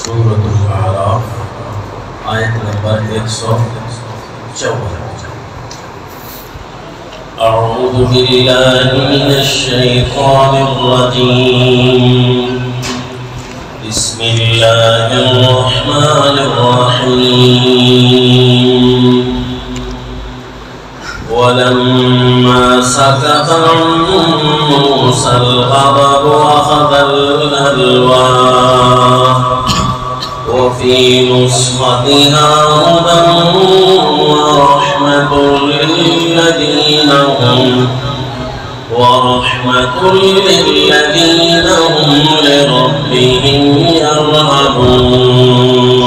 سورة الاعراف آیت نمبر 154. اعوذ باللہ من الشیطان الرجیم. بسم اللہ الرحمن الرحیم. ولما سكت عن موسى الغضب أخذ الألواح وفي نسختها هدى ورحمة للذين هم لربهم يرهبون.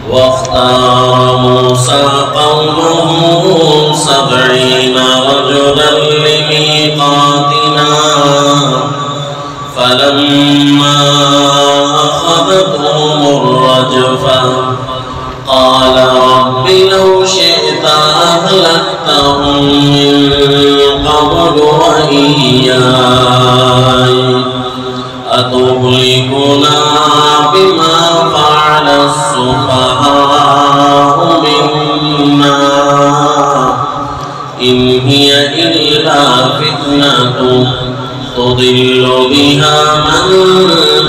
واختار موسى قومه 70 رجلا لميقاتنا فلما أخذتهم الرجفة قال رب لو شئت أهلكتهم من قبل وإياي أتهلكنا بما فعل السفهاء منا إن هي إلا فتنة تضل بها من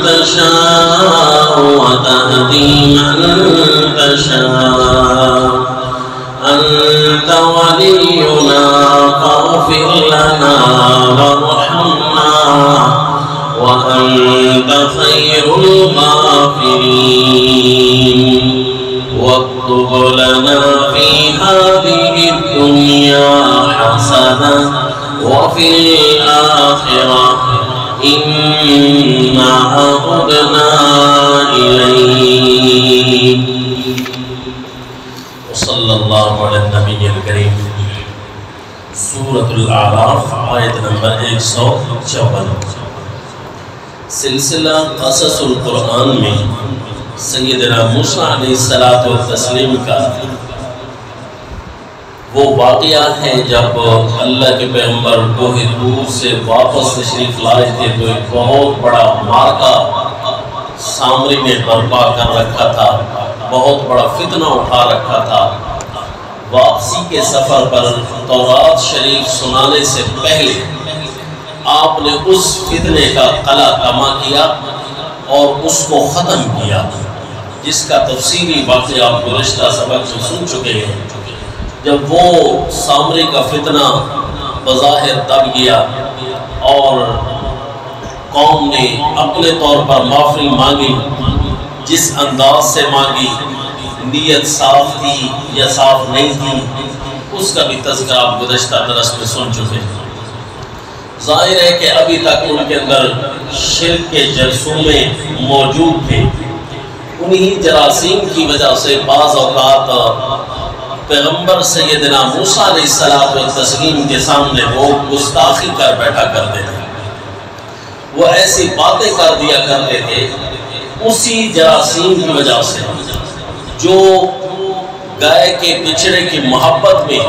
تشاء وتهدي من تشاء أنت ولينا فاغفر لنا وارحمنا وأنت خير الغافرين. واكتب لنا في هذه الدنيا حسنة وفي الآخرة إنا هدنا إليك. وصلى الله على النبي الكريم. سورة الاعراف آیت نمبر 154. سلسلہ قصص القرآن میں سیدنا موسیٰ علیہ السلام کا وہ واقعہ ہے جب اللہ کے پیغمبر کوہ طور سے واپس تشریف لائے تھے تو ایک بہت بڑا مارکہ سامری میں برپا کر رکھا تھا، بہت بڑا فتنہ اٹھا رکھا تھا. واپسی کے سفر پر تورات شریف سنانے سے پہلے آپ نے اس فتنے کا قلع کما کیا اور اس کو ختم کیا، جس کا تفصیلی واقعہ آپ گزشتہ سبق میں سن چکے ہیں. جب وہ سامری کا فتنہ بظاہر دب گیا اور قوم نے اپنے طور پر معافی مانگی، جس انداز سے مانگی، نیت صاف تھی یا صاف نہیں تھی، اس کا بھی تذکرہ آپ گزشتہ درس میں سن چکے ہیں. ظاہر ہے کہ ابھی تک ان کے اندر شرک کے جرثومے موجود تھے. انہی جراثیم کی وجہ سے بعض اوقات پیغمبر سیدنا موسیٰ علیہ السلام کے سامنے وہ گستاخی کر بیٹھا کرتے تھے، وہ ایسی باتیں کر دیا کرتے تھے اسی جراثیم کی وجہ سے جو گائے کے بچڑے کی محبت میں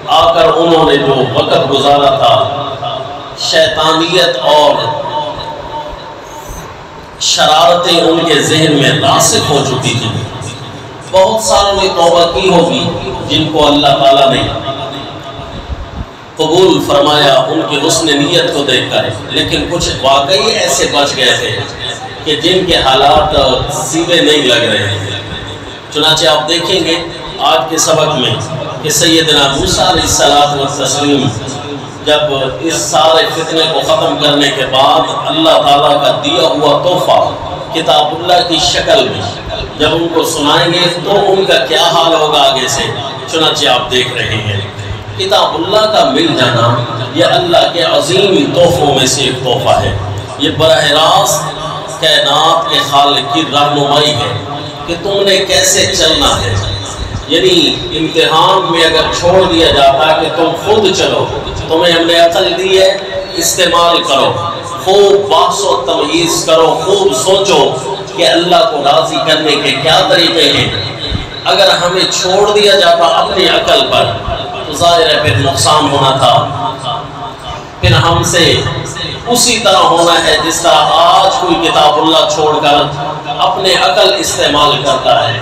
آ کر انہوں نے جو وقت گزارا تھا، شیطانیت اور شرارتیں ان کے ذہن میں راسخ ہو چکی تھی. بہت ساروں نے توبہ کی ہوگی جن کو اللہ تعالیٰ نے قبول فرمایا ان کی حسن نیت کو دیکھ کر، لیکن کچھ واقعی ایسے بچ گئے تھے کہ جن کے حالات سیدھے نہیں لگ رہے ہیں. چنانچہ آپ دیکھیں گے آج کے سبق میں کہ سیدنا موسیٰ علیہ السلام جب اس سارے فتنے کو ختم کرنے کے بعد اللہ تعالیٰ کا دیا ہوا تحفہ کتاب اللہ کی شکل میں جب ان کو سنائیں گے تو ان کا کیا حال ہوگا آگے سے، چنانچہ آپ دیکھ رہے ہیں. کتاب اللہ کا مل جانا یہ اللہ کے عظیم تحفوں میں سے ایک تحفہ ہے. یہ براہ راست کائنات کے خالق کی رہنمائی ہے کہ تم نے کیسے چلنا ہے. یعنی امتحان میں اگر چھوڑ دیا جاتا کہ تم خود چلو، تمہیں ہم نے عقل دی ہے، استعمال کرو، خوب بحث و تمیز کرو، خوب سوچو کہ اللہ کو راضی کرنے کے کیا طریقے ہیں. اگر ہمیں چھوڑ دیا جاتا اپنی عقل پر تو ظاہر ہے پھر نقصان ہونا تھا. پھر ہم سے اسی طرح ہونا ہے جس طرح آج کوئی کتاب اللہ چھوڑ کر اپنے عقل استعمال کرتا ہے،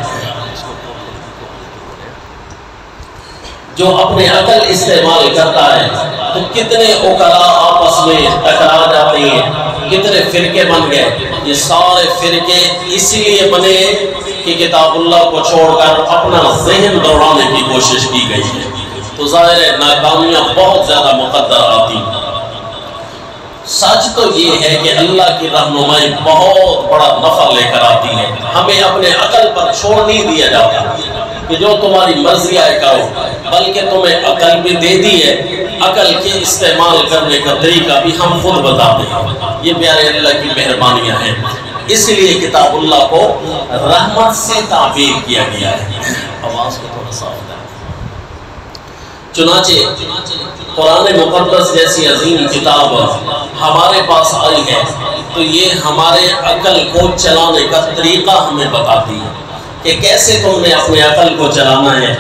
جو اپنے عقل استعمال کرتا ہے تو کتنے عقلاء آپس میں ٹکرا جاتے ہیں، کتنے فرقے بن گئے۔ یہ سارے فرقے اسی لیے بنے کہ کتاب اللہ کو چھوڑ کر اپنا ذہن دوڑانے کی کوشش کی گئی ہے، تو ظاہر ہے ناکامیاں بہت زیادہ مقدر آتی ہیں۔ سچ تو یہ ہے کہ اللہ کی رہنمائی بہت بڑا نفع لے کر آتی ہے، ہمیں اپنے عقل پر چھوڑ نہیں دیا جاتا کہ جو تمہاری مرضی آئے کرو، بلکہ تمہیں عقل بھی دے دی ہے، عقل کے استعمال کرنے کا طریقہ بھی ہم خود بتاتے ہیں۔ یہ پیارے اللہ کی مہربانیاں ہیں، اس لیے کتاب اللہ کو رحمت سے تعبیر کیا گیا ہے۔ آواز کو تھوڑا صاف کریں۔ چنانچہ قرآن مقدس جیسی عظیم کتاب ہمارے پاس آئی ہے تو یہ ہمارے عقل کو چلانے کا طریقہ ہمیں بتاتی ہے کہ کیسے تم نے اپنے عقل کو چلانا ہے،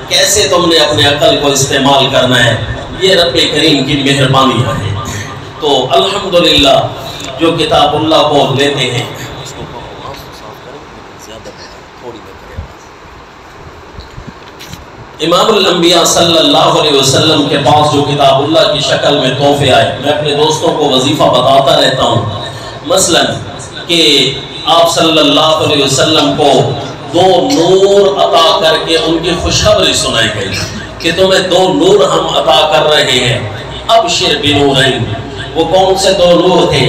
کیسے تم نے اپنے عقل کو استعمال کرنا ہے۔ یہ رب کریم کی مہربانی ہے۔ تو الحمدللہ جو کتاب اللہ کو لیتے ہیں، امام الانبیاء صلی اللہ علیہ وسلم کے پاس جو کتاب اللہ کی شکل میں تحفے آئے، میں اپنے دوستوں کو وظیفہ بتاتا رہتا ہوں، مثلا کہ آپ صلی اللہ علیہ وسلم کو 2 نور عطا کر کے ان کی خوشخبری سنائی گئی کہ تمہیں 2 نور ہم عطا کر رہے ہیں، ابشر بنورین۔ وہ کون سے 2 نور تھے؟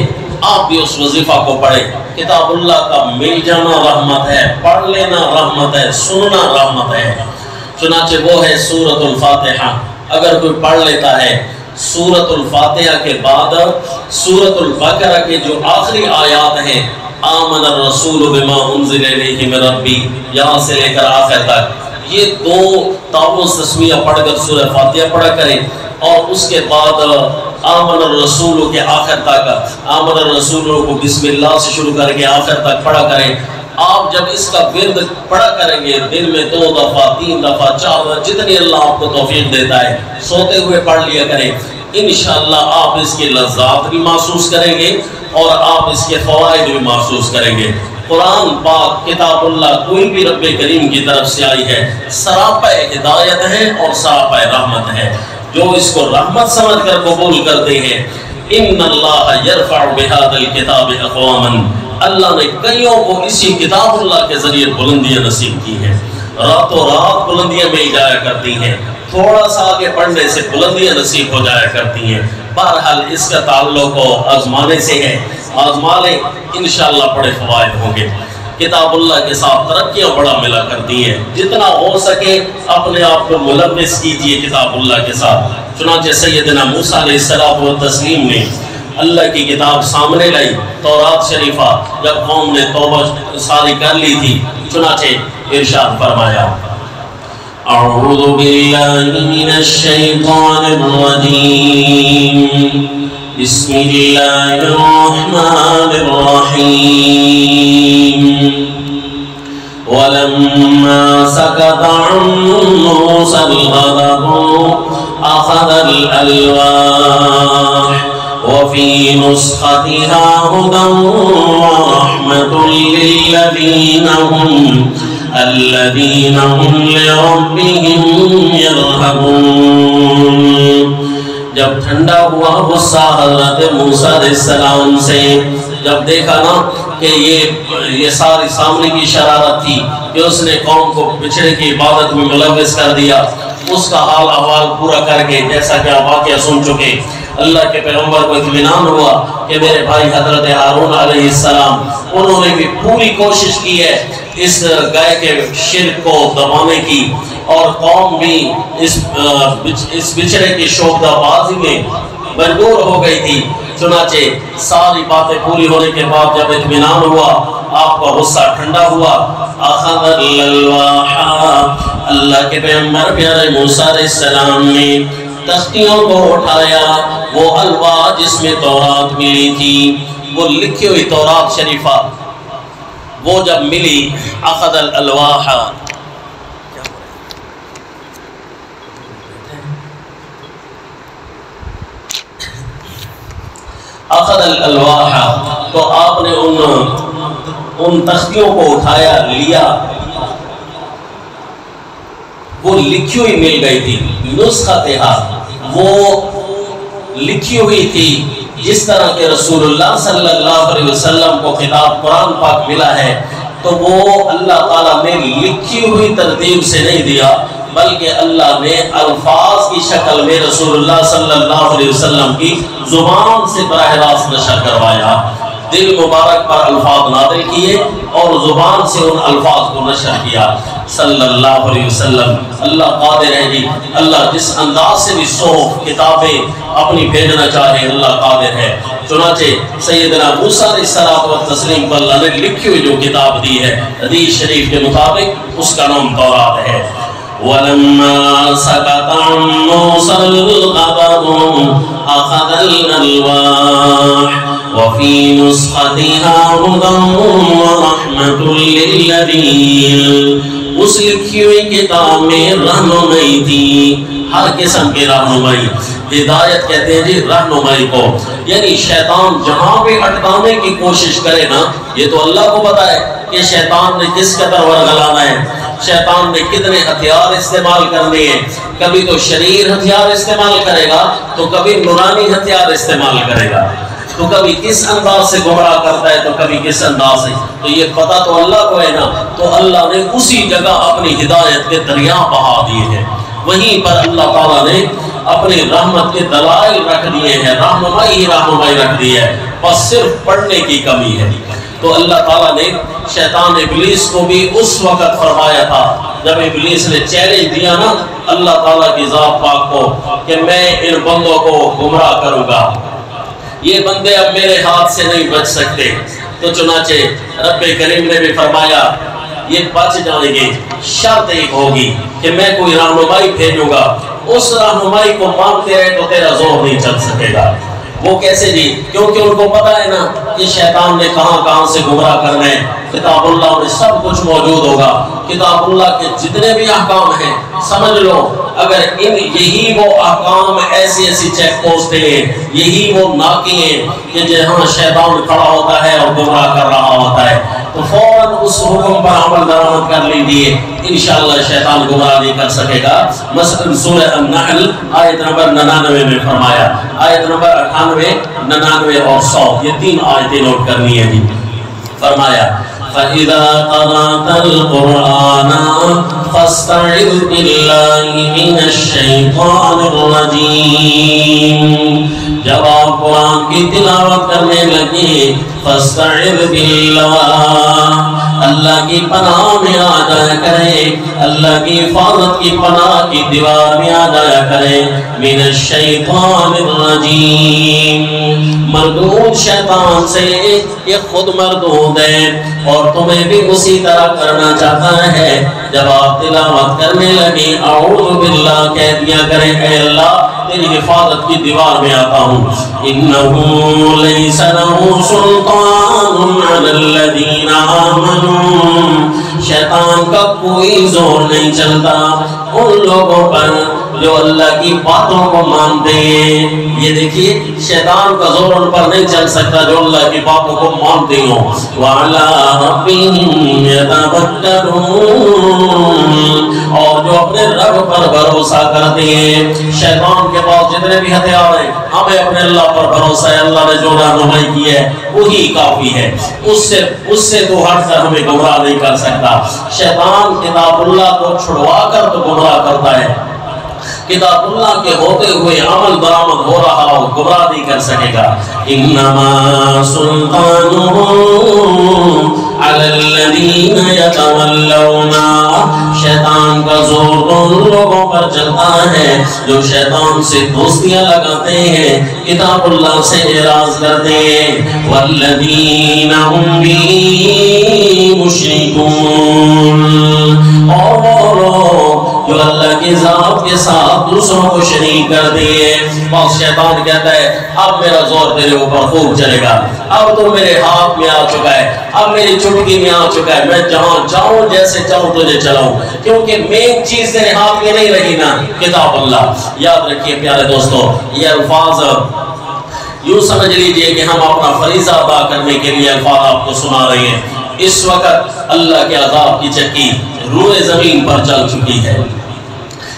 آپ بھی اس وظیفہ کو پڑھیں۔ کتاب اللہ کا مل جانا رحمت ہے، پڑھ لینا رحمت ہے، سننا رحمت ہے۔ چنانچہ وہ ہے سورۃ الفاتحہ، اگر کوئی پڑھ لیتا ہے سورۃ الفاتحہ کے بعد سورۃ البقرہ کے جو آخری آیات ہیں، آمن الرسول بما انزل الیہ من ربی، یہاں سے لے کر آخر تک، یہ 2 تعوذ تسمیہ پڑھ کر سورہ فاتحہ پڑھا کریں، اور اس کے بعد آمن الرسول کے آخر تک، آمن الرسول کو بسم اللہ سے شروع کر کے آخر تک پڑھا کریں۔ آپ جب اس کا ورد پڑھا کریں گے دن میں 2 دفعہ 3 دفعہ 4 دفعہ، جتنی اللہ آپ کو توفیق دیتا ہے، سوتے ہوئے پڑھ لیا کریں، انشاءاللہ آپ اس کے لذات بھی محسوس کریں گے اور آپ اس کے فوائد بھی محسوس کریں گے۔ قرآن پاک کتاب اللہ کوئی بھی رب کریم کی طرف سے آئی ہے، سراپا ہدایت ہے اور سراپا رحمت ہے۔ جو اس کو رحمت سمجھ کر قبول کرتے ہیں، ان اللہ یرفع بہذا الکتاب اقواما، اللہ نے کئیوں کو اسی کتاب اللہ کے ذریعے بلندیاں نصیب کی ہیں، راتوں رات بلندیاں میں جایا کرتی ہیں، تھوڑا سا آگے پڑھنے سے بلندیاں نصیب ہو جایا کرتی ہیں۔ بہرحال اس کا تعلق آزمانے سے ہے، آزما لیں انشاءاللہ بڑے فوائد ہوں گے۔ کتاب اللہ کے ساتھ ترقیاں بڑا ملا کرتی ہیں، جتنا ہو سکے اپنے آپ کو ملوث کیجئے کتاب اللہ کے ساتھ۔ چنانچہ سیدنا موسیٰ علیہ السلام و تسلیم نے اللہ کی کتاب سامنے لائی، تورات شریفہ، جب قوم نے توبہ ساری کر لی تھی، چنانچہ ارشاد فرمایا، اعوذ باللہ من الشیطان الرجیم، بسم اللہ الرحمن الرحیم، وَلَمَّا سَكَتَ عَن مُوسَى الْغَضَبُ أَخَذَ الْأَلْوَاحَ وَفِي نُسْخَتِهَا هُدًى وَرَحْمَةٌ الَّذِينَ هُمْ لِرَبِّهِمْ يَرْهَبُونَ۔ جب ٹھنڈا ہوا غصہ حضرت موسیٰ علیہ السلام سے، جب دیکھا نا کہ یہ ساری سامنے کی شرارت تھی کہ اس نے قوم کو بچھڑے کی عبادت میں ملوث کر دیا، اس کا حال احوال پورا کر کے جیسا کہ آپ واقعہ سن چکے، اللہ کے پیغمبر کو اطمینان ہوا کہ میرے بھائی حضرت ہارون علیہ السلام انہوں نے بھی پوری کوشش کی ہے اس گائے کے شرک کو دبانے کی، اور قوم بھی اس بچھڑے کی شوخدہ بازی میں مجبور ہو گئی تھی۔ چنانچہ ساری باتیں پوری ہونے کے بعد جب اطمینان ہوا، آپ کا غصہ ٹھنڈا ہوا، اخذ الالواح، اللہ کے پیغمبر پیارے موسیٰ علیہ السلام نے تختیوں کو اٹھایا، وہ الواح جس میں تورات ملی تھی، وہ لکھی ہوئی تورات شریفہ، وہ جب ملی، اخذ الالواح، اخذ الالواح، تو آپ نے ان تختیوں کو اٹھایا، لیا، وہ لکھی ہوئی مل گئی تھی، نسختہا، وہ لکھی ہوئی تھی جس طرح کہ رسول اللہ صلی اللہ علیہ وسلم کو خطاب قرآن پاک ملا ہے، تو وہ اللہ تعالیٰ نے لکھی ہوئی ترتیب سے نہیں دیا، بلکہ اللہ نے الفاظ کی شکل میں رسول اللہ صلی اللہ علیہ وسلم کی زبان سے براہ راست نشر کروایا، دل مبارک پر الفاظ نازل کیے اور زبان سے ان الفاظ کو نشر کیا صلی اللہ علیہ وسلم۔ اللہ قادر ہے جی، اللہ جس انداز سے بھی صحف کتابیں اپنی بھیجنا چاہے اللہ قادر ہے۔ چنانچہ سیدنا موسیٰ علیہ الصلوۃ والتسلیم کو اللہ نے لکھی ہوئی جو کتاب دی ہے حدیث شریف کے مطابق اس کا نام تورات ہے۔ وَلَمَّا سَكَتَ عَن مُوسَى الْغَضَبُ أَخَذَ الْأَلْوَاحَ وَفِي نُسْخَتِهَا هُدًى وَرَحْمَةٌ لِّلَّذِينَ، اس لکھی ہوئی کتاب میں رہنمائی تھی، ہر قسم کی رہنمائی، ہدایت کہتے ہیں جی رہنمائی کو، یعنی شیطان جہاں بھی اٹکانے کی کوشش کرے نا، یہ تو اللہ کو پتا ہے کہ شیطان نے کس قدر ورگلانا ہے، شیطان نے کتنے ہتھیار استعمال کرنے ہیں، کبھی تو شریر ہتھیار استعمال کرے گا، تو کبھی نورانی ہتھیار استعمال کرے گا، تو کبھی کس انداز سے گمراہ کرتا ہے تو کبھی کس انداز سے، تو یہ پتہ تو اللہ کو ہے نا، تو اللہ نے اسی جگہ اپنی ہدایت کے دریا بہا دیے ہیں، وہیں پر اللہ تعالیٰ نے اپنی رحمت کے دلائل رکھ دیے ہیں، رہنمائی رکھ دی ہے، بس صرف پڑھنے کی کمی ہے۔ تو اللہ تعالیٰ نے شیطان ابلیس کو بھی اس وقت فرمایا تھا جب ابلیس نے چیلنج دیا نا اللہ تعالیٰ کی ذات پاک کو کہ میں ان بندوں کو گمراہ کروں گا، یہ بندے اب میرے ہاتھ سے نہیں بچ سکتے، تو چنانچہ رب کریم نے بھی فرمایا یہ بچ جائیں گے، شرط ایک ہوگی کہ میں کوئی رہنمائی بھیجوں گا، اس رہنمائی کو مانتے رہے تو تیرا زور نہیں چل سکے گا۔ وہ کیسے جی؟ کیونکہ ان کو پتا ہے نا کہ شیطان نے کہاں کہاں سے گمراہ کرنا ہے، کتاب اللہ میں سب کچھ موجود ہوگا، کتاب اللہ کے جتنے بھی احکام ہیں سمجھ لو، اگر یہی وہ احکام ایسی چیک پوسٹیں ہیں، یہی وہ ناکے ہیں کہ جہاں شیطان کھڑا ہوتا ہے اور گمراہ کر رہا ہوتا ہے، تو فوراً اس حکم پر عمل درآمد کر لیجیے، انشاءاللہ شیطان گمراہ نہیں کر سکے گا۔ مثلا سورہ النحل آیت نمبر 99 میں فرمایا، آیت نمبر 98، 99 اور 100، یہ 3 آیتیں نوٹ کرنی ہے جی۔ فرمایا فَإِذَا قَرَأْتَ الْقُرْآنَ فَاسْتَعِذْ بِاللَّهِ مِنَ الشَّيْطَانِ الرَّجِيمِ، جب آپ قرآن کی تلاوت کرنے لگے فَاسْتَعِذْ بِاللَّهِ، اللہ کی پناہ میں آ جایا کریں، اللہ کی حفاظت کی پناہ کی دیوار میں آ جایا کریں، مِنَ الشَّيْطَانِ الرَّجِيمِ، مردود شیطان سے، یہ خود مردود ہے اور تمہیں بھی اسی طرح کرنا چاہتا ہے۔ جب آپ تلاوت کرنے لگے اعوذ باللہ کہہ دیا کریں، اے اللہ تیری حفاظت کی دیوار میں آتا ہوں، انہو لیس لہ سلطان علی الذین آمنوا، شیطان کا کوئی زور نہیں چلتا ان لوگوں پر جو اللہ کی باتوں کو مانتے ہیں۔ یہ دیکھیے شیطان کا زور ان پر نہیں چل سکتا جو اللہ کی باتوں کو مانتے ہوں۔ وَعَلَىٰ رَبِّهِمْ يَتَوَكَّلُونَ، اور جو اپنے رب پر بھروسہ کرتے ہیں۔ شیطان کے پاس جتنے بھی ہتھیار ہیں، ہمیں اپنے اللہ پر بھروسہ ہے، اللہ نے جو رہنمائی کی ہے وہی کافی ہے، اس سے تو ہٹ کر ہمیں گمراہ نہیں کر سکتا۔ شیطان کتاب اللہ کو چھڑوا کر تو گمراہ کرتا ہے، کتاب اللہ کے ہوتے ہوئے عمل برآمد ہو رہا ہو گمراہ نہیں کر سکے گا۔ انما سلطانہ علی الذین یتولون، شیطان کا زور ان لوگوں پر چلتا ہے جو شیطان سے دوستیاں لگاتے ہیں، کتاب اللہ سے اعراض کرتے ہیں، والذین ہم بہ مشرکون، اور وہ لوگ جو اللہ کی ذات کے ساتھ دوسروں کو شریک کر دیے۔ بس شیطان کہتا ہے اب میرا زور تیرے اوپر خوب چلے گا، اب تو میرے ہاتھ میں آ چکا ہے، اب میری چٹکی میں آ چکا ہے، میں جہاں جاؤں جیسے چاہوں تجھے چلاؤں، کیونکہ مین چیز تیرے ہاتھ میں نہیں رہی نا کتاب اللہ۔ یاد رکھیے پیارے دوستو، یہ الفاظ یوں سمجھ لیجئے کہ ہم اپنا فریضہ ادا کرنے کے لیے الفاظ آپ کو سنا رہے ہیں۔ اس وقت اللہ کے عذاب کی چکی روئے زمین پر چل چکی ہے۔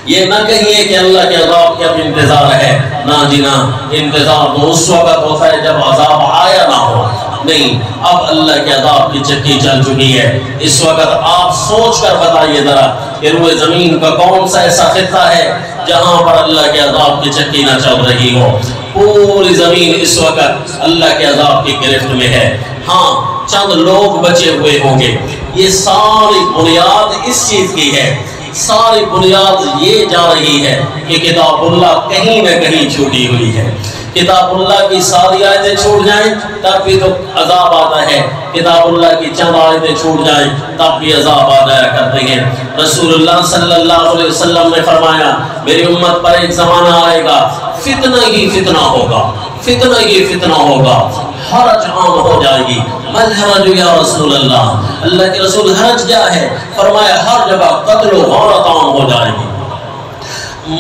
یہ نہ کہیے کہ اللہ کے عذاب کے اب انتظار ہے، نہ جی نہ، انتظار تو اس وقت ہوتا ہے جب عذاب آیا نہ ہو۔ نہیں، اب اللہ کے عذاب کی چکی چل چکی ہے۔ اس وقت آپ سوچ کر بتائیے ذرا کہ روئے زمین کا کون سا ایسا خطہ ہے جہاں پر اللہ کے عذاب کی چکی نہ چل رہی ہو۔ پوری زمین اس وقت اللہ کے عذاب کی گرفت میں ہے۔ ہاں، چند لوگ بچے ہوئے ہوں گے۔ یہ ساری بنیاد اس چیز کی ہے، ساری بنیاد یہ جا رہی ہے کہ کتاب اللہ کہیں نہ کہیں چھوٹی ہوئی ہے۔ کتاب اللہ کی ساری آیتیں چھوٹ جائیں تب بھی تو عذاب آتا ہے، کتاب اللہ کی چند آیتیں چھوٹ جائیں تب بھی عذاب آ جایا کرتے ہیں۔ رسول اللہ صلی اللہ علیہ وسلم نے فرمایا میری امت پر ایک زمانہ آئے گا، فتنہ ہی فتنہ ہوگا، فتنہ ہی فتنہ ہوگا، حرج عام ہو جائے گی۔ مل حرج یا رسول اللہ، اللہ کے رسول حرج کیا ہے؟ فرمایا ہر جگہ قتل و غارت عام ہو جائے گی۔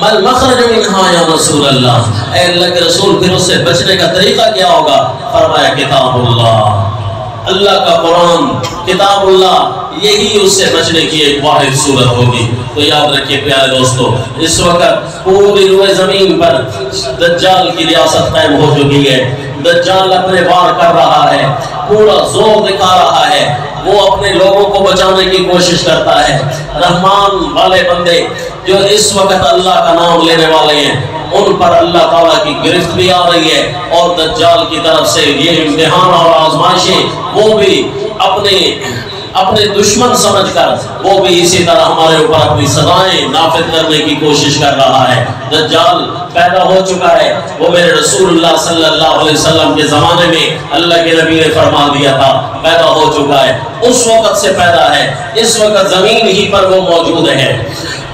مل مخرج منہا یا رسول اللہ، اے اللہ کے رسول پھر اس سے بچنے کا طریقہ کیا ہوگا؟ فرمایا کتاب اللہ، اللہ کا قرآن، کتاب اللہ، یہی اس سے بچنے کی ایک واحد صورت ہوگی۔ تو یاد رکھیے پیارے دوستو، اس وقت پوری روئے زمین پر دجال کی ریاست قائم ہو چکی ہے۔ دجال اپنے وار کر رہا ہے، پورا زور دکھا رہا ہے، وہ اپنے لوگوں کو بچانے کی کوشش کرتا ہے۔ رحمان والے بندے جو اس وقت اللہ کا نام لینے والے ہیں، ان پر اللہ تعالیٰ کی گرفت بھی آ رہی ہے، اور دجال کی طرف سے یہ امتحان اور آزمائشیں وہ بھی اپنے دشمن سمجھ کر وہ بھی اسی طرح ہمارے اوپر اپنی سزائیں نافذ کرنے کی کوشش کر رہا ہے۔ دجال پیدا ہو چکا ہے، وہ میرے رسول اللہ صلی اللہ علیہ وسلم کے زمانے میں اللہ کے نبی نے فرما دیا تھا پیدا ہو چکا ہے، اس وقت سے پیدا ہے، اس وقت زمین ہی پر وہ موجود ہے،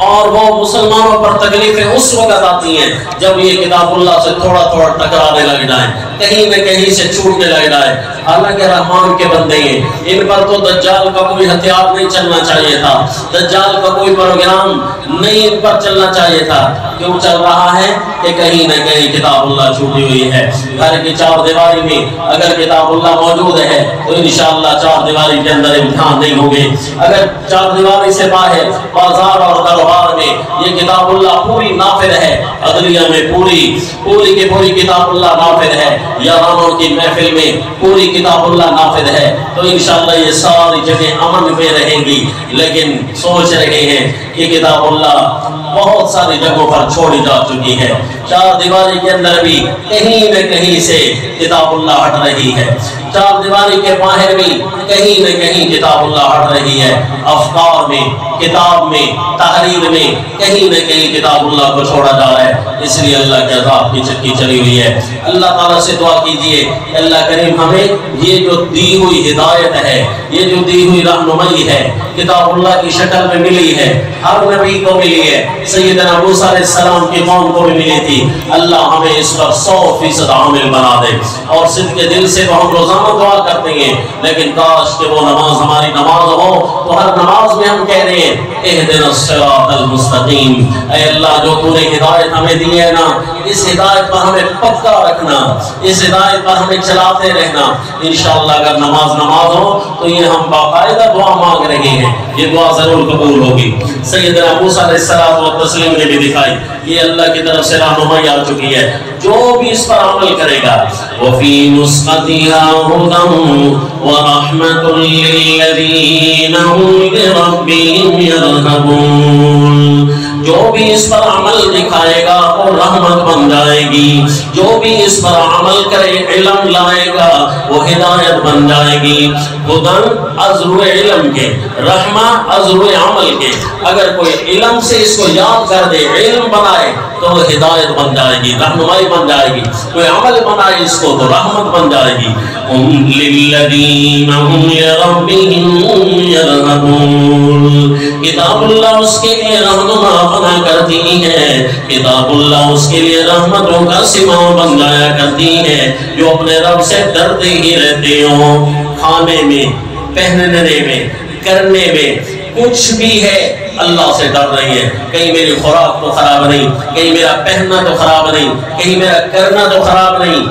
اور وہ مسلمانوں پر تکلیفیں اس وقت آتی ہیں جب یہ کتاب اللہ سے تھوڑا تھوڑا ٹکرانے لگ جائیں، کہیں نہ کہیں سے چھوٹنے لگ جائیں۔ حالانکہ رحمان کے بندے ہیں، ان پر تو دجال کا کوئی ہتھیار نہیں چلنا چاہیے تھا، دجال کا کوئی پروگرام نہیں ان پر چلنا چاہیے تھا۔ کیوں چل رہا ہے؟ کہ کہیں نہ کہیں کتاب اللہ چھوٹی ہوئی ہے۔ گھر کی چار دیواری میں اگر کتاب اللہ موجود ہے تو انشاءاللہ چار دیواری کے اندر امتحان نہیں ہوگے۔ اگر چار دیواری سے باہر بازار اور کاروبار میں یہ کتاب اللہ پوری نافذ ہے، عدلیہ میں پوری کی پوری کتاب اللہ نافذ ہے، یارانوں کی محفل میں پوری کتاب اللہ نافذ ہے، تو انشاءاللہ یہ ساری جگہ امن میں رہیں گی۔ لیکن سوچ رہے ہیں کہ کتاب اللہ بہت ساری جگہوں پر چھوڑی جا چکی ہے، چار دیواری کے اندر بھی کہیں نہ کہیں سے کتاب اللہ ہٹ رہی ہے، چار دیواری کے باہر بھی کہیں نہ کہیں کتاب اللہ ہٹ رہی ہے، افکار میں، کتاب میں، تحریر میں کہیں نہ کہیں کتاب اللہ کو چھوڑا جا رہا ہے۔ اس لیے اللہ کے عذاب کی چکی چلی ہوئی ہے۔ اللہ تعالیٰ سے دعا کیجئے اللہ کریم ہمیں یہ جو دی ہوئی ہدایت ہے، یہ جو دی ہوئی رہنمائی ہے، کتاب اللہ کی شکل میں ملی ہے، ہر نبی کو ملی ہے، سیدنا موسیٰ علیہ السلام کی قوم کو بھی ملی تھی، اللہ ہمیں اس پر 100% عامل بنا دے، اور صدق کے دل سے ہم روزانہ دعا کرتے ہیں، لیکن کاش کہ وہ نماز ہماری نماز ہو تو ہر نماز میں ہم کہہ رہے ہیں اہدنا الصراط المستقیم، اے اللہ جو تو نے ہدایت ہمیں دی ہے نا، اس ہدایت پر ہمیں پکا رکھنا، اس ہدایت پر ہمیں چلاتے رہنا۔ انشاءاللہ اگر نماز ہو تو یہ ہم باقاعدہ دعا مانگ رہے ہیں، یہ دعا ضرور قبول ہوگی۔ سیدنا موسیٰ علیہ السلام نے بھی دکھائی، یہ اللہ کی طرف سے رہنمائی آ چکی ہے، جو بھی اس پر عمل کرے گا وَفِي نُسْخَتِهَا هُدًى وَرَحْمَةٌ لِّلَّذِينَ هُمْ بِرَبِّهِمْ يَرْهَبُونَ، جو بھی اس پر عمل دکھائے گا وہ رحمت بن جائے گی، جو بھی اس پر عمل کرے علم لائے گا وہ ہدایت بن جائے گی۔ ہدن ازرو علم کے، رحمہ ازرو عمل کے، اگر کوئی علم سے اس کو یاد کر دے، علم بنائے تو وہ ہدایت بن جائے گی، رہنمائی بن جائے گی، کوئی عمل بنائے اس کو تو رحمت بن جائے گی۔ لِلَّذِينَ هُمْ لِرَبِّهِمْ يَرْهَبُونَ، کتاب اللہ اس کے لیے رہنما بنا کرتی ہے، کتاب اللہ اس کے لیے رحمتوں کا سما بن جایا کرتی ہے، جو اپنے رب سے ڈرتے ہی رہتے ہوں، کھانے میں، پہننے میں، کرنے میں، کچھ بھی ہے اللہ سے ڈر رہی ہے، کہیں میری خوراک تو خراب نہیں، کہیں میرا پہننا تو خراب نہیں، کہیں میرا کرنا تو خراب نہیں،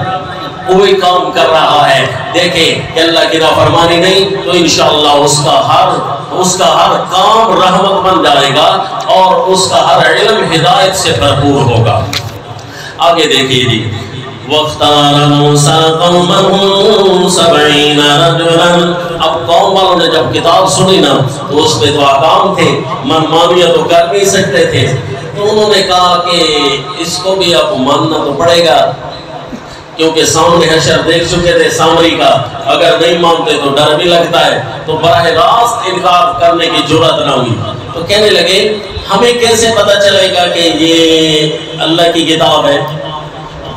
کوئی کام کر رہا ہے، دیکھیں کہ اللہ کی نافرمانی نہیں تو انشاءاللہ اس کا ہر کام رحمت بن جائے گا اور اس کا ہر علم ہدایت سے بھرپور ہوگا۔ آگے دیکھیے جی، وَاخْتَارَ مُوسَىٰ قَوْمَهُ 70 رَجُلًا۔ اب قوم والوں نے جب کتاب سنی نا تو اس پہ تو احکام تھے، منمانیاں تو کر نہیں سکتے تھے، تو انہوں نے کہا کہ اس کو بھی اب ماننا تو پڑے گا، کیونکہ سامنے حشر دیکھ چکے تھے سامری کا، اگر نہیں مانتے تو ڈر بھی لگتا ہے، تو براہ راست انکار کرنے کی جرات نہ ہوئی۔ تو کہنے لگے ہمیں کیسے پتہ چلے گا کہ یہ اللہ کی کتاب ہے؟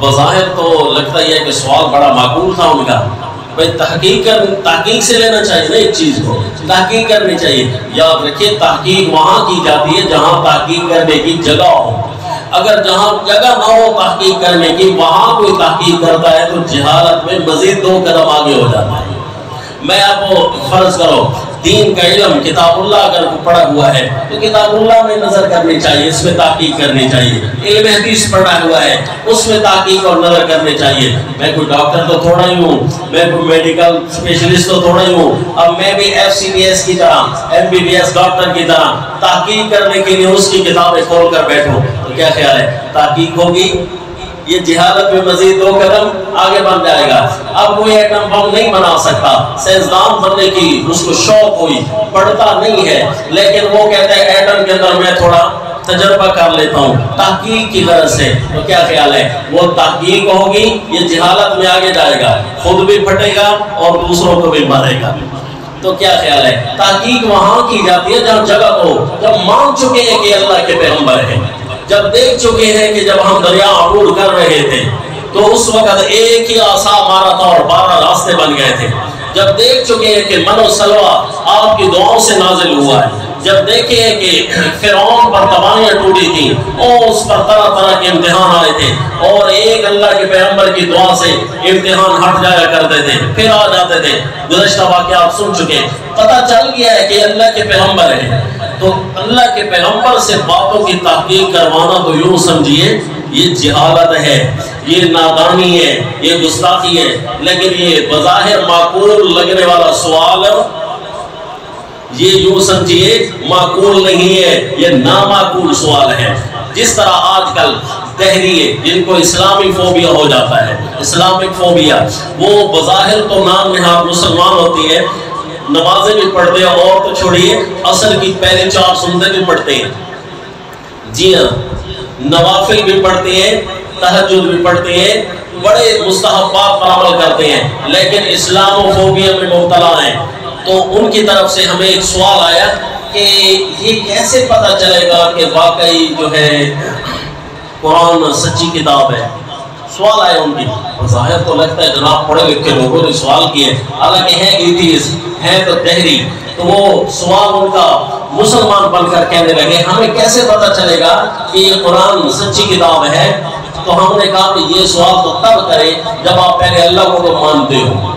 بظاہر تو لگتا ہی ہے کہ سوال بڑا معقول تھا ان کا، بھائی تحقیق سے لینا چاہیے نا ایک چیز کو، تحقیق کرنی چاہیے۔ یاد رکھیے تحقیق وہاں کی جاتی ہے جہاں تحقیق کرنے کی جگہ ہو، اگر جہاں جگہ نہ ہو تحقیق کرنے کی، وہاں کوئی تحقیق کرتا ہے تو جہالت میں مزید 2 قدم آگے ہو جاتا ہے۔ میں آپ کو فرض کرو دین کا علم کتاب اللہ اگر پڑھا ہوا ہے تو کتاب اللہ میں نظر کرنی چاہیے، اس میں تحقیق کرنی چاہیے۔ علم حدیث پڑھا ہوا ہے اس میں تحقیق اور نظر کرنی چاہیے۔ میں کوئی ڈاکٹر تو تھوڑا ہی ہوں، میں کوئی میڈیکل اسپیشلسٹ تو تھوڑا ہی ہوں، اب میں بھی FCBS کی طرح MBBS ڈاکٹر کی طرح تحقیق کرنے کے لیے اس کی کتابیں کھول کر بیٹھوں تو کیا خیال ہے تحقیق ہوگی؟ یہ جہالت میں مزید 2 قدم آگے بن جائے گا۔ اب کوئی ایٹم بم نہیں بنا سکتا، سائنسدان بننے کی اس کو شوق ہوئی، پڑھتا نہیں ہے، لیکن وہ کہتا ہے ایٹم کے اندر میں تھوڑا تجربہ کر لیتا ہوں تحقیق کی غرض سے، تو کیا خیال ہے وہ تحقیق ہوگی؟ یہ جہالت میں آگے جائے گا، خود بھی پھٹے گا اور دوسروں کو بھی مارے گا۔ تو کیا خیال ہے تحقیق وہاں کی جاتی ہے جہاں جگہ ہو، جب مان چکے ہیں کہ اللہ کے پیغمبر ہیں، جب دیکھ چکے ہیں کہ جب ہم دریا عبور کر رہے تھے تو اس وقت ایک ہی عصا مارا تھا اور 12 راستے بن گئے تھے، جب دیکھ چکے ہیں کہ من و سلوہ آپ کی دعاؤں سے نازل ہوا ہے، جب دیکھے ہیں کہ فرعون پر تباہیاں ٹوٹی تھیں اور اس پر طرح طرح کے امتحان آئے تھے اور ایک اللہ کے پیغمبر کی دعا سے امتحان ہٹ جایا کرتے تھے پھر آ جاتے تھے، گزشتہ واقعات سن چکے، پتہ چل گیا ہے کہ اللہ کے پیغمبر ہیں، تو اللہ کے پیغمبر سے باتوں کی تحقیق کروانا تو یوں سمجھیے یہ جہالت ہے، یہ نادانی ہے، یہ گستاخی ہے، لیکن یہ بظاہر معقول لگنے والا سوال یہ یوں سمجھیے معقول نہیں ہے، یہ نامعقول سوال ہے۔ جس طرح آج کل دہریے جن کو اسلامی فوبیا ہو جاتا ہے، اسلامک فوبیا، وہ بظاہر تو نام نہاد مسلمان ہوتی ہے، نمازیں بھی پڑھتے ہیں اور تو چھوڑیے اصل کی پہلے 4 سنتیں بھی پڑھتے ہیں، جی ہاں نوافل بھی پڑھتے ہیں، تہجد بھی پڑھتے ہیں، بڑے مستحبات پر عمل کرتے ہیں، لیکن اسلام و فوبیا میں مبتلا ہیں۔ تو ان کی طرف سے ہمیں ایک سوال آیا کہ یہ کیسے پتہ چلے گا کہ واقعی جو ہے قرآن سچی کتاب ہے؟ سوال آئے ان کی، ظاہر تو لگتا ہے جناب پڑھے لکھے لوگوں نے سوال کیے، حالانکہ ہیں ایتھیسٹ، ہیں تو دہری، تو وہ سوال ان کا مسلمان بن کر کہنے لگے ہمیں کیسے پتہ چلے گا کہ یہ قرآن سچی کتاب ہے؟ تو ہم نے کہا کہ یہ سوال تو تب کریں جب آپ پہلے اللہ کو تو مانتے ہو،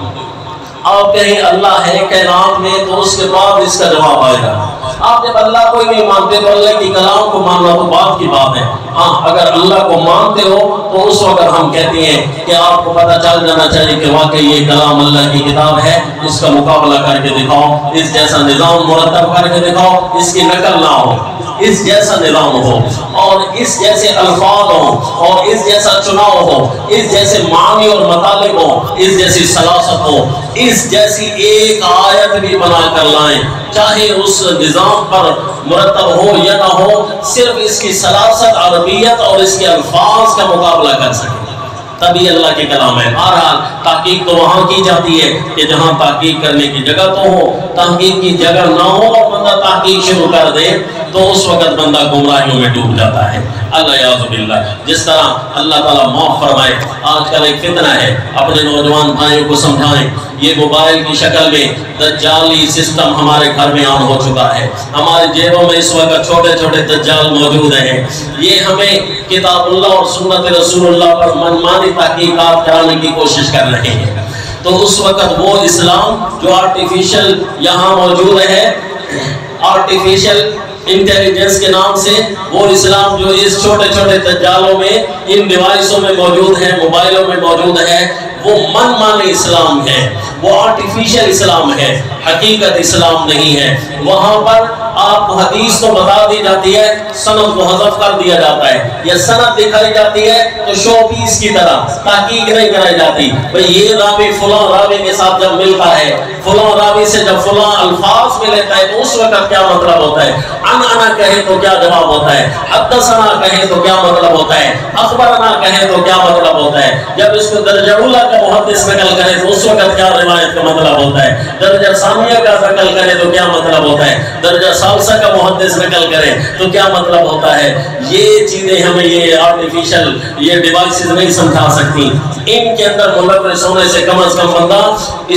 آپ کہیں اللہ ہے کائنات میں تو اس کے بعد اس کا جواب آئے گا۔ آپ جب اللہ کو ہی نہیں مانتے تو اللہ کی کلام کو ماننا تو بات کی بات ہے، ہاں اگر اللہ کو مانتے ہو تو اس وقت ہم کہتے ہیں کہ آپ کو پتہ چل جانا چاہیے کہ واقعی یہ کلام اللہ کی کتاب ہے، اس کا مقابلہ کر کے دکھاؤ، اس جیسا نظام مرتب کر کے دکھاؤ، اس کی نقل نہ ہو، اس جیسا نظام ہو اور اس جیسے الفاظ ہو اور اس جیسا چناؤ ہو، اس جیسے معنی اور مطالب ہو، اس جیسی سلاست ہو، اس جیسی ایک آیت بھی بنا کر لائیں، چاہے اس نظام پر مرتب ہو یا نہ ہو، صرف اس کی سلاست عربیت اور اس کے الفاظ کا مقابلہ کر سکیں، تبھی اللہ کے کلام ہے۔ بہرحال تحقیق تو وہاں کی جاتی ہے کہ جہاں تحقیق کرنے کی جگہ تو ہو، تحقیق کی جگہ نہ ہو اور بندہ تحقیق شروع کر دے تو اس وقت بندہ گمراہیوں میں ڈوب جاتا ہے، اللہ یعوذ باللہ۔ جس طرح اللہ تعالیٰ معاف فرمائے، آج کل ایک فتنہ ہے، اپنے نوجوان بھائیوں کو سمجھائیں، یہ موبائل کی شکل میں دجالی سسٹم ہمارے گھر میں عام ہو چکا ہے، ہمارے جیبوں میں اس وقت چھوٹے چھوٹے دجال موجود ہیں، یہ ہمیں کتاب اللہ اور سنت رسول اللہ پر منمانی تحقیقات کرانے کی کوشش کر رہے ہیں۔ تو اس وقت وہ اسلام جو آرٹیفیشل یہاں موجود ہے، آرٹیفیشل انٹیلیجنس کے نام سے، وہ اسلام جو اس چھوٹے چھوٹے دجالوں میں، ان ڈیوائسوں میں موجود ہے، موبائلوں میں موجود ہے، وہ من مانے اسلام ہے، وہ آرٹیفیشل اسلام ہے، حقیقت اسلام نہیں ہے۔ وہاں پر آپ کو حدیث تو بتا دی جاتی ہے، سند کو حذف کر دیا جاتا ہے، یا سند دکھائی جاتی ہے تو شو پیس کی طرح تحقیق نہیں کرائی جاتی، بھئی یہ راوی فلاں راوی کے ساتھ جب ملتا ہے، فلاں راوی سے جب فلاں الفاظ میں لیتا ہے تو اس وقت کیا مطلب ہوتا ہے، انا کہے تو کیا جواب ہوتا ہے، حدثنا کہے تو کیا مطلب ہوتا ہے، اخبرنا کہے تو کیا مطلب ہوتا ہے، جب اس کو درجہ اولا کا محدث نقل کرے تو اس وقت کیا روایت کا مطلب ہوتا ہے، درجہ ثانیہ کا نقل کرے تو کیا مطلب ہوتا ہے، درجہ ثالثہ کا محدث نقل کرے تو کیا مطلب ہوتا ہے۔ یہ چیزیں ہمیں یہ آرٹیفیشل یہ ڈیوائسز نہیں سمجھا سکتی، ان کے اندر ملوث ہونے سے کم از کم بندہ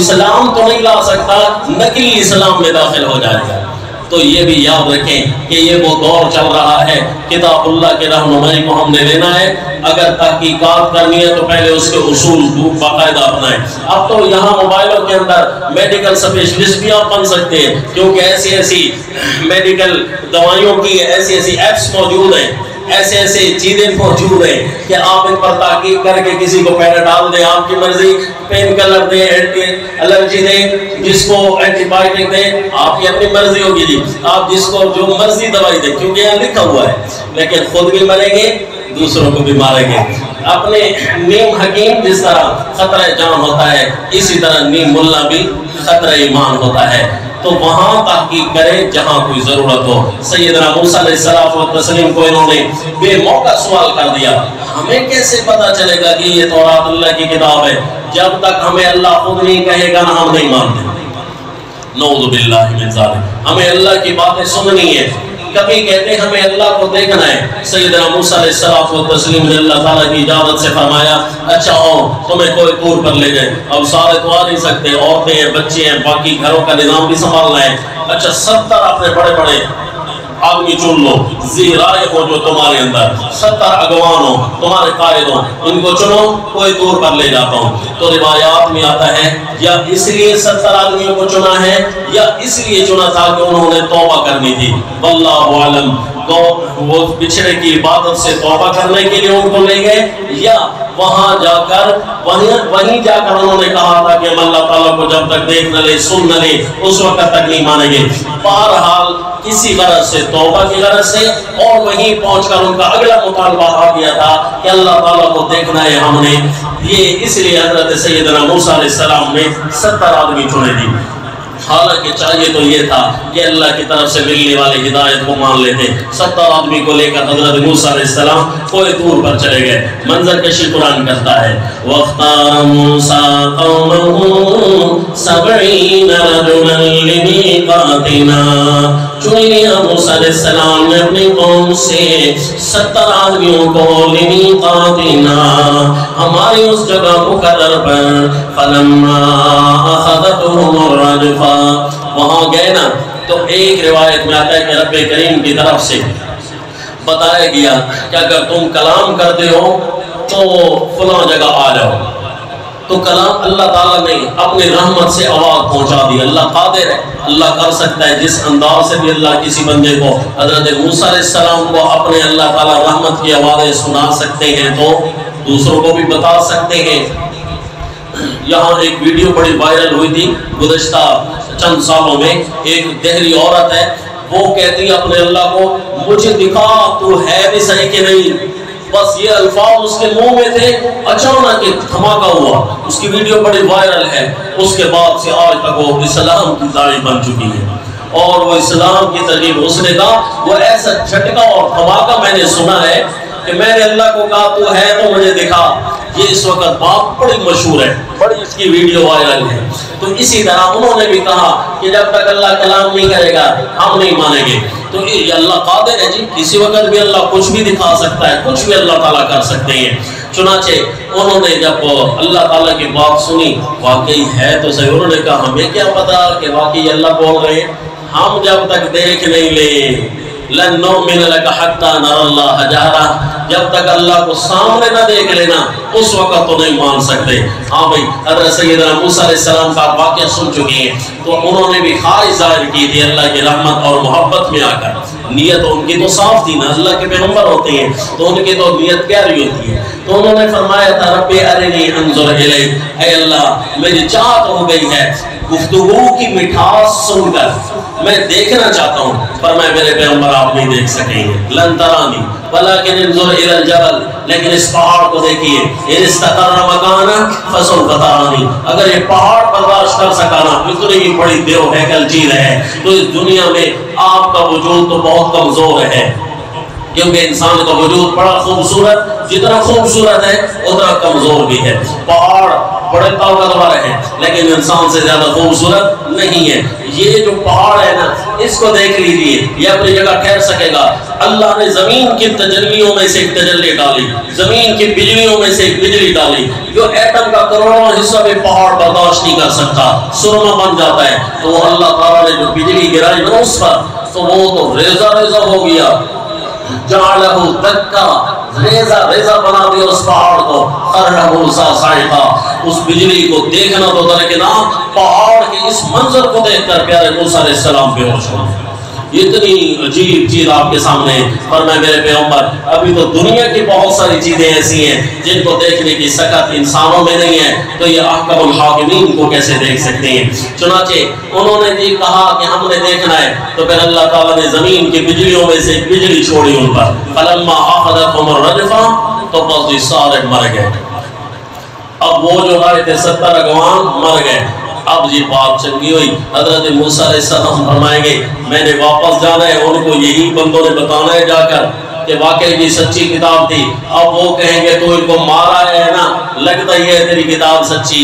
اسلام تو نہیں لا سکتا، نقلی اسلام میں داخل ہو جائے گا۔ تو یہ بھی یاد رکھیں کہ یہ وہ دور چل رہا ہے، کتاب اللہ کے رہنمائی کو ہم نے لینا ہے، اگر تحقیقات کرنی ہے تو پہلے اس کے اصول باقاعدہ اپنائیں۔ اب تو یہاں موبائلوں کے اندر میڈیکل اسپیشلسٹ بھی آپ بن سکتے ہیں، کیونکہ ایسی میڈیکل دوائیوں کی ایسی ایپس موجود ہیں، ایسے چیزیں موجود ہیں کہ آپ ان پر تحقیق کر کے کسی کو پیراڈال دیں، آپ کی مرضی، پین کلر دیں، اینٹی الرجی دیں، جس کو اینٹی بائیوٹک دیں، آپ کی اپنی مرضی ہوگی جی، آپ جس کو جو مرضی دوائی دیں، کیونکہ یہاں لکھا ہوا ہے، لیکن خود بھی مریں گے، دوسروں کو بھی ماریں گے۔ اپنے نیم حکیم جس طرح خطرہ جان ہوتا ہے، اسی طرح نیم ملا بھی خطرہ ایمان ہوتا ہے۔ تو وہاں تحقیق کریں جہاں کوئی ضرورت ہو۔ سیدنا موسیٰ علیہ السلام و تسلیم کو انہوں نے بے موقع سوال کر دیا، ہمیں کیسے پتا چلے گا کہ یہ تورات اللہ کی کتاب ہے، جب تک ہمیں اللہ خود نہیں کہے گا نا ہم نہیں مانتے۔ نعوذ باللہ من ذالک، ہمیں اللہ کی باتیں سننی ہے، کبھی کہتے ہیں ہمیں اللہ کو دیکھنا ہے۔ سیدنا موسیٰ علیہ السلام و تسلیم نے اللہ تعالیٰ کی اجازت سے فرمایا، اچھا آؤ تمہیں کوئی طور پر لے جائیں، اب سارے تو آ نہیں سکتے، عورتیں ہیں، بچے ہیں، باقی گھروں کا نظام بھی سنبھالنا ہے، اچھا 70 اپنے بڑے بڑے آدمی چن لو، زیرائے ہو جو تمہارے اندر، 70 اگوان ہو، تمہارے قائد ہو، ان کو چنو، کوئی طور پر لے جاتا ہوں۔ تو روایات میں آتا ہے یا اس لیے 70 آدمیوں کو چنا ہے یا اس لیے چنا تھا کہ انہوں نے توبہ کرنی تھی، واللہ عالم، تو وہ بچھڑے کی عبادت سے توبہ کرنے کے لیے ان کو لے گئے، یا وہاں جا کر وہیں جا کر انہوں نے کہا تھا کہ ہم اللہ تعالیٰ کو جب تک دیکھ نہ لے سن نہ لے اس وقت تک نہیں مانیں گے۔ بہرحال کسی غرض سے، توبہ کی غرض سے، اور وہیں پہنچ کر ان کا اگلا مطالبہ آ گیا تھا کہ اللہ تعالیٰ کو دیکھنا ہے ہم نے، یہ اس لیے حضرت سیدنا موسیٰ علیہ السلام نے 70 آدمی چنے دی۔ حالانکہ چاہیے تو یہ تھا کہ اللہ کی طرف سے ملنے والی ہدایت کو مان لیتے۔ 70 آدمی کو لے کر حضرت موسیٰ علیہ السلام کوئی طور پر چلے گئے۔ منظر کشی قرآن کرتا ہے، وَاخْتَارَ مُوسَىٰ قَوْمَهُ 70 رَجُلًا لِمِيقَاتِنَا، چن لیا موسیٰ علیہ السلام نے اپنی قوم سے 70 آدمیوں کو، لِمِيقَاتِنَا، ہماری اس جگہ مقرر پر، فَلَمَّا أَخَذَتْهُمُ الرَّجْفَةُ، وہاں گئے نا تو ایک روایت میں آتا ہے کہ رب کریم کی طرف سے بتایا گیا کہ اگر تم کلام کرتے ہو تو فلاں جگہ آ جاؤ، تو کلام اللہ تعالیٰ نے اپنی رحمت سے آواز پہنچا دی۔ اللہ قادر ہے، اللہ کر سکتا ہے جس انداز سے بھی اللہ کسی بندے کو، حضرت موسیٰ علیہ السلام کو اپنے اللہ تعالیٰ رحمت کی آوازیں سنا سکتے ہیں تو دوسروں کو بھی بتا سکتے ہیں۔ یہاں ایک ویڈیو بڑی وائرل ہوئی تھی گزشتہ چند سالوں میں، ایک دہلی عورت ہے، وہ کہتی ہے اپنے اللہ کو، مجھے دکھا تو ہے بھی صحیح کہ نہیں، بس یہ الفاظ اس کے منہ میں تھے، اچانک ایک دھماکہ ہوا، اس کی ویڈیو بڑی وائرل ہے، اس کے بعد سے آج تک وہ اسلام کی داعی بن چکی ہے، اور وہ اسلام کی ترغیب اس نے کہا، وہ ایسا جھٹکا اور دھماکہ میں نے سنا ہے کہ میں نے اللہ کو کہا تو ہے تو مجھے دکھا، یہ اس وقت بات بڑی مشہور ہے، بڑی اس کی ویڈیو وائرل ہے۔ تو اسی طرح انہوں نے بھی کہا کہ جب تک اللہ کلام نہیں کرے گا ہم نہیں مانیں گے۔ تو یہ اللہ قادر ہے جی، کسی وقت بھی اللہ کچھ بھی دکھا سکتا ہے، کچھ بھی اللہ تعالیٰ کر سکتے ہیں۔ چنانچہ انہوں نے جب اللہ تعالیٰ کی بات سنی، واقعی ہے تو صحیح، انہوں نے کہا ہمیں کیا پتا کہ واقعی اللہ بول رہے ہیں، ہم جب تک دیکھ نہیں لیں، لن نؤمن لك حتى نرى الله جهرا، جب تک اللہ کو سامنے نہ دیکھ لینا اس وقت تو نہیں مان سکتے۔ ہاں بھائی، حضرت سیدنا موسیٰ علیہ السلام کا واقعہ سن چکے ہیں، تو انہوں نے بھی خواہش ظاہر کی تھی اللہ کی رحمت اور محبت میں آ کر، نیت ان کی تو صاف تھی نا، اللہ کے پیغمبر ہوتے ہیں تو ان کی تو نیت پیاری ہوتی ہے. تو انہوں نے فرمایا تھا رب ارنی انظر الیک، اے اللہ میری چاہت ہو گئی ہے گفتگو کی مٹھاس سن کر میں دیکھنا چاہتا ہوں. فرمایا میرے پیغمبر آپ نہیں دیکھ سکیں گے، لن ترانی ولکن انظر الی الجبل، لیکن اس پہاڑ کو دیکھیے، ان استقر مکانا فسوف ترانی، اگر یہ پہاڑ برداشت کر سکا نا اتنی ہی بڑی دیو ہیکل چیز ہے تو اس دنیا میں آپ کا وجود تو بہت کمزور ہے، کیونکہ انسان کا وجود بڑا خوبصورت، جتنا خوبصورت ہے اتنا کمزور بھی ہے. پہاڑ بڑے طاقتور ہے لیکن انسان سے زیادہ خوبصورت نہیں ہے. یہ جو پہاڑ ہے نا اس کو دیکھ لیجئے، یہ اپنی جگہ ٹھہر سکے گا. اللہ نے زمین کی تجلیوں میں سے ایک تجلی ڈالی، زمین کی بجلیوں میں سے ایک بجلی ڈالی، جو ایٹم کا کروڑوں حصہ بھی پہاڑ برداشت نہیں کر سکتا، سرما بن جاتا ہے. تو وہ اللہ تعالیٰ نے جو بجلی گرائی نا اس پر، تو وہ تو ریزہ ریزہ ہو گیا، جعلہ دکا، ریزہ ریزہ بنا دیا اس پہاڑ کو، خرہو صاعقہ. اس بجلی کو دیکھنا تو درکنار، پہاڑ کے اس منظر کو دیکھ کر پیارے موسیٰ علیہ السلام بے ہوش ہو. اتنی عجیب چیز آپ کے سامنے. فرمایا میرے پیغمبر ابھی تو دنیا کی بہت ساری چیزیں ایسی ہیں جن کو دیکھنے کی سکت انسانوں میں نہیں ہے، تو یہ احکم الحاکمین کو کیسے دیکھ سکتے ہیں. چنانچہ انہوں نے بھی کہا کہ ہم نے دیکھنا ہے، تو پھر اللہ تعالیٰ نے زمین کی بجلیوں میں سے ایک بجلی چھوڑی ان پر. فلما اخذتهم الرجفہ، تو بس یہ سارے مر گئے. اب وہ جو آئے تھے 70 اگوان مر گئے. اب یہ بات چنگی ہوئی، حضرت موسیٰ علیہ السلام فرمائیں گے میں نے واپس جانا ہے، ان کو یہی بندوں نے بتانا ہے جا کر کہ واقعی یہ سچی کتاب تھی. اب وہ کہیں گے تو ان کو مارا ہے نا، لگتا ہی ہے تیری کتاب سچی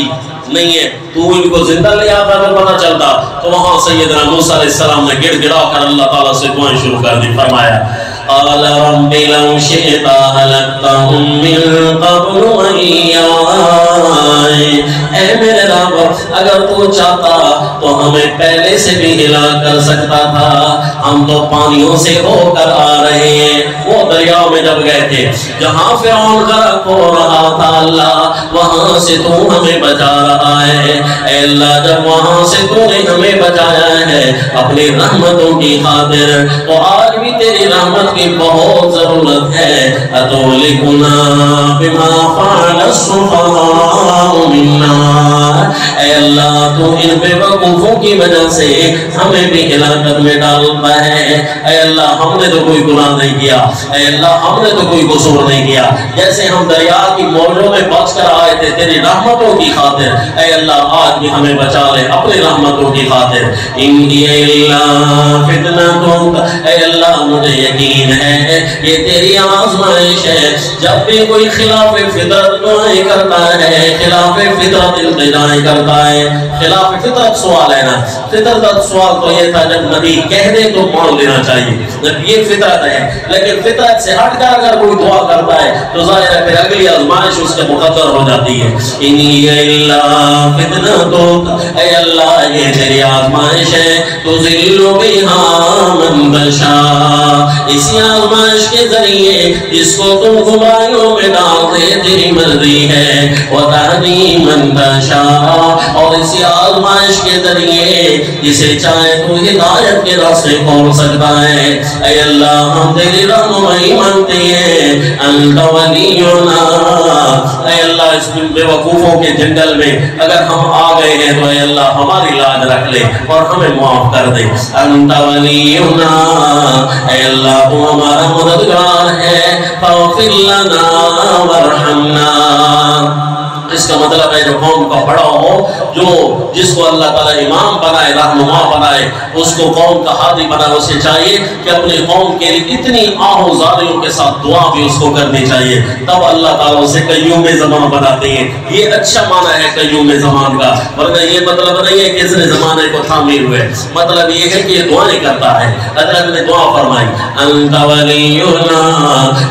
نہیں ہے، تو ان کو زندہ لے آتا تو پتہ چلتا. تو وہاں سیدنا موسیٰ علیہ السلام نے گڑ گڑا کر اللہ تعالیٰ سے دعائیں شروع کر دی. فرمایا قال رب لو شئت أهلكتهم من قبل وإياي، اے میرے رب اگر تو چاہتا تو ہمیں پہلے سے بھی ہلاک کر سکتا تھا، ہم تو پانیوں سے ہو کر آ رہے ہیں. وہ دریا میں جب گئے تھے جہاں فرعون غرق ہو رہا تھا، اللہ وہاں سے تو ہمیں بچا رہا ہے. اے اللہ جب وہاں سے تو نے ہمیں بچایا ہے اپنی رحمتوں کی خاطر، تو آج بھی تیری رحمت کی بہت ضرورت ہے. اتولکنا بما فعل السفهاء منا، اے اللہ تو ان بے وقوفوں کی وجہ سے ہمیں بھی ہلاکت میں ڈالتا ہے. اے اللہ ہم نے تو کوئی گناہ نہیں کیا، اے اللہ ہم نے تو کوئی قصور نہیں کیا. جیسے ہم دریا کی موجوں میں بچ کر آئے تھے تیری رحمتوں کی خاطر، اے اللہ آج بھی ہمیں بچا لے اپنی رحمتوں کی خاطر. ان ہی الا فتنتک، اے اللہ مجھے یقین ہے یہ تیری آزمائش ہے. جب بھی کوئی خلاف فطرت دعائیں کرتا ہے، خلاف فطرت التجائیں کرتا ہے، خلاف فطرت سوال ہے نا، فطرت سوال تو یہ تھا جب نبی کہہ دے تو مان لینا چاہیے، جب یہ فطرت ہے. لیکن فطرت سے ہٹ کر اگر کوئی دعا کرتا ہے تو ظاہر ہے پھر اگلی آزمائش اس کے مقدر ہو جاتی ہے. انہی الا فتنتک، اے اللہ یہ تیری آزمائش ہے. تذل بہا من تشاء، اسی آزمائش کے ذریعے جس کو تم گمراہیوں میں ڈال دے تیری مرضی ہے. وتہدی من تشاء، اور اسی آزمائش کے ذریعے جسے چاہے تو ہدایت کے راستے کھول سکتا ہے. اے اللہ ہم تیری رحمائی مانتے ہیں. انت ولینا، اے اللہ اس بے وقوفوں کے جنگل میں اگر ہم آ گئے ہیں تو اے اللہ ہماری لاج رکھ لے اور ہمیں معاف کر دے. انت ولینا، اے اللہ تو ہمارا مددگار ہے. فاغفر لنا وارحمنا، اس کا مطلب ہے جو قوم کا بڑا ہو، جو جس کو اللہ تعالیٰ امام بنائے، رہنما بنائے، اس کو قوم کا ہادی بنائے، اسے چاہیے کہ اپنی قوم کے لیے اتنی آہوزاریوں کے ساتھ دعا بھی اس کو کرنی چاہیے. تب اللہ تعالیٰ اسے قیوم زمان بناتے ہیں. یہ اچھا معنی ہے قیوم زمان کا، ورنہ یہ مطلب نہیں ہے کہ اس نے زمانے کو تھامے ہوئے. مطلب یہ ہے کہ یہ دعائیں کرتا ہے. حضرت نے دعا فرمائی انت ولینا،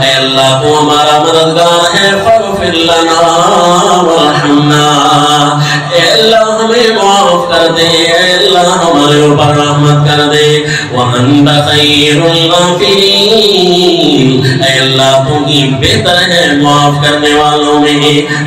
اے اللہ تو ہمارا مددگار ہے. فاغفر لنا وارحمنا، اے اللہ ہمیں معاف کر دے، اے اللہ ہمارے اوپر رحمت کر دے. وانت خیر الغافرین، اے اے اللہ تم ہی بہتر ہے معاف کرنے والوں میں.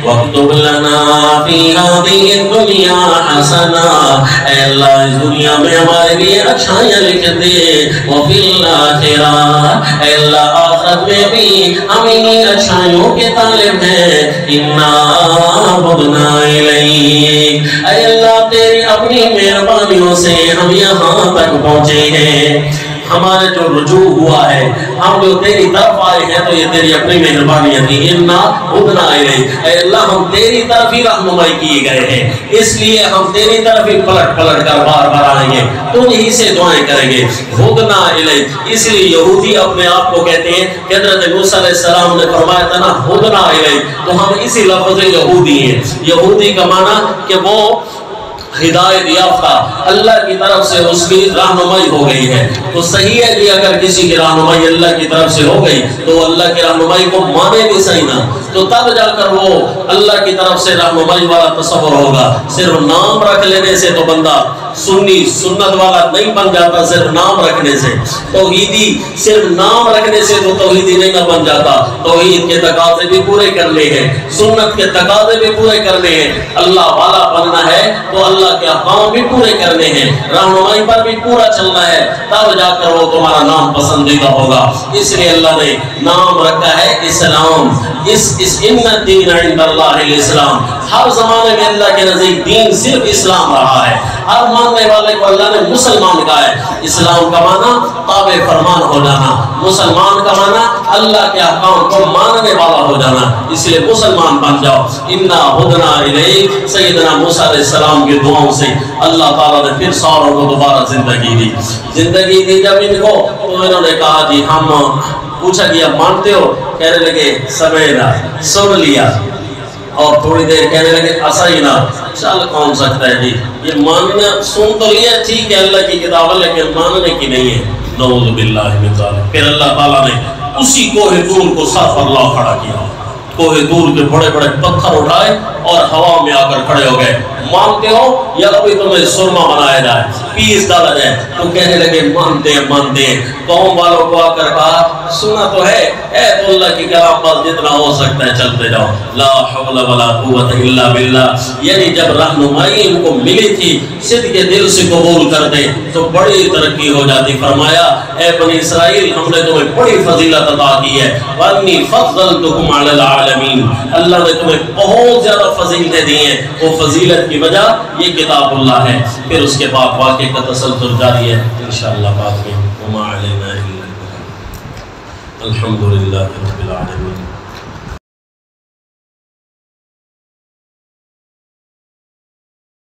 وَاكْتُبْ لَنَا فِي هَذِهِ الدُّنْيَا حَسَنَةً اے اللہ اس دنیا میں ہمارے لیے اچھائیاں لکھ دے. وَفِي الْآخِرَةِ اے اللہ آخرت میں بھی ہم انہی اچھائیوں کے طالب ہیں. اِنَّا بُدْنَا إِلَيْكَ اے اللہ تیری اپنی مہربانیوں سے ہم یہاں تک پہنچے ہیں. ہمارے جو رجوع ہوا ہے ہم جو تیری طرف آئے ہیں تو یہ تیری اپنی مہربانی تھی. اِنَّا بُدْنَا إِلَيْكَ اے اللہ ہم تیری طرف ہی رہنمائی کیے گئے ہیں اس لیے ہم تیری طرف ہی پلٹ پلٹ کر بار بار آئیں گے تم ہی سے دعائیں کریں گے. بُدْنَا إِلَيْكَ اس لیے یہودی اپنے آپ کو کہتے ہیں کہ حضرت موسیٰ علیہ السلام نے فرمایا تھا نا بُدْنَا إِلَيْكَ تو ہم اسی لفظ یہودی ہیں. یہودی کا معنی کہ وہ ہدایت یافتہ اللہ کی طرف سے اس کی رہنمائی ہو گئی ہے. تو صحیح ہے کہ اگر کسی کی رہنمائی اللہ کی طرف سے ہو گئی تو اللہ کی رہنمائی کو مانے بھی صحیح نہ تو تب جا کر وہ اللہ کی طرف سے رہنمائی والا تصور ہوگا. صرف نام رکھ لینے سے تو بندہ سنی سنت والا نہیں بن جاتا. صرف نام رکھنے سے توحیدی صرف نام رکھنے سے تو توحیدی نہیں بن جاتا. توحید کے تقاضے بھی پورے کرنے ہیں, سنت کے تقاضے بھی پورے کرنے ہیں. اللہ والا بننا ہے تو اللہ کے احکام بھی پورے کرنے ہیں, رہنمائی پر بھی پورا چلنا ہے, تب جا کر وہ تمہارا نام پسندیدہ ہوگا. اس لیے اللہ نے نام رکھا ہے اسلام. اس ان الدین عند اللہ الاسلام. ہر زمانے میں اللہ کے نزدیک دین صرف اسلام رہا ہے. ہر ماننے والے کو اللہ نے مسلمان کہا ہے. اسلام کا معنی تابع فرمان ہو جانا, مسلمان کا معنی اللہ کے احکام کو ماننے والا ہو جانا. اس لیے مسلمان بن جاؤ. انا ہدنا الیک سیدنا موسیٰ علیہ السلام کی دعاؤں سے اللہ تعالیٰ نے پھر ساروں کو دوبارہ زندگی دی. زندگی دی جب ان کو تو انہوں نے کہا جی ہم پوچھا کہ اب مانتے ہو؟ کہنے لگے سمینا, سن لیا. اور تھوڑی دیر کہنے لگے اسینا, چل کون سکتا ہے جی یہ ماننا, سن تو لیا ٹھیک ہے اللہ کی کتاب ہے لیکن ماننے کی نہیں ہے. نعوذ باللہ من ذالک. پھر اللہ تعالیٰ نے اسی کوہ طور کو سر پر لا کھڑا کیا. کوہ طور کے بڑے بڑے پتھر اٹھائے اور ہوا میں آ کر کھڑے ہو گئے. مانتے ہو یا کوئی تمہیں سرما بنایا جائے, پیس ڈالا جائے؟ تو کہنے لگے مانتے ہیں مانتے ہیں. قوم والوں کو آ کر کہا سنا تو ہے تو اللہ کی کلام بس جتنا ہو سکتا ہے چلتے جاؤ. لا حول ولا قوت الا باللہ. یعنی جب رہنمائی ان کو ملی تھی صدق کے دل سے قبول کر دیں تو بڑی ترقی ہو جاتی. فرمایا اے بنی اسرائیل ہم نے تمہیں بڑی فضیلت عطا کی ہے. وانی فضلتکم علی العالمین. اللہ نے تمہیں بہت زیادہ فضیلتیں دی ہیں. وہ فضیلت کی وجہ یہ کتاب اللہ ہے. پھر اس کے بعد واقعے کا تسلسل جاری ہے انشاءاللہ بعد میں. وما علینا الا البلاغ. الحمدللہ رب العالمین.